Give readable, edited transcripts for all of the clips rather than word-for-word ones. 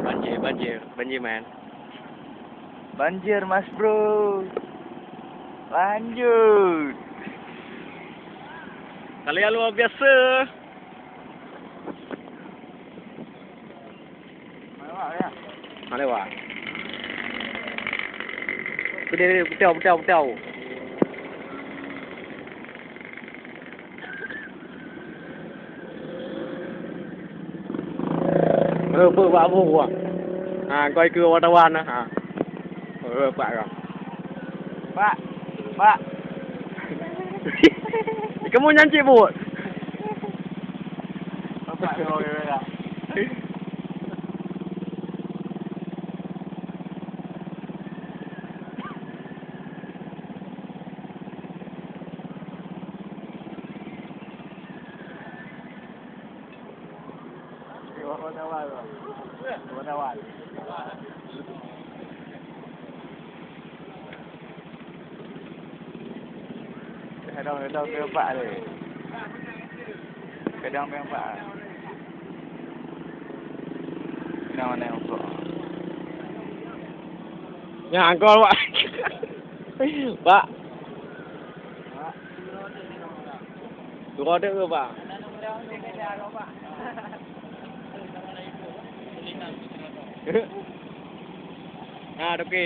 banjir man. Banjir mas bro. Lanjut. Kalian luar biasa. Mana wah? Betul. Pak bu. Coi cưa wartawan đó hả? Pak rồi. Pak. Kamu nyanyi bu? Pak ngồi rồi à? Wartawan. Cái đâu kêu Pak rồi. Cái đâu kêu Pak. Nào kok. Ya angkol pak. Pak. Dua ada ke pak? Ah, oke.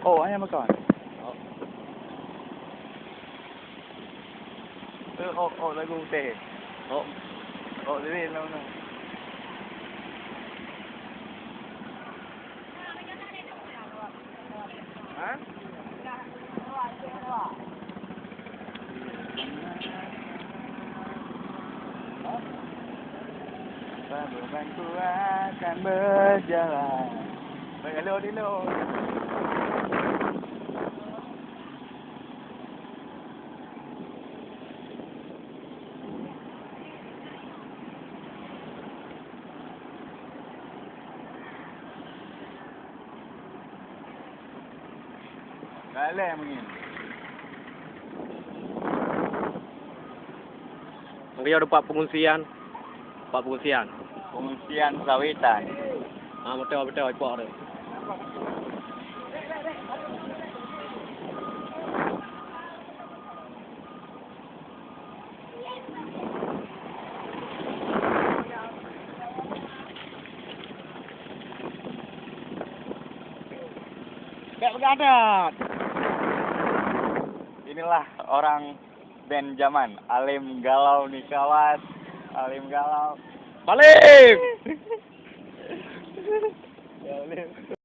Con, anh em còn. Là gu tề. Đi lâu nè. Hả? Bebanku akan berjalan. Di lo. Dale mungkin. Mungkin ada pak pengungsian. Pengungsian sawitan. Ah, betul pak ada. Gak begadang. Inilah orang band zaman. Alim galau nih kawan. Alim galau. Balik!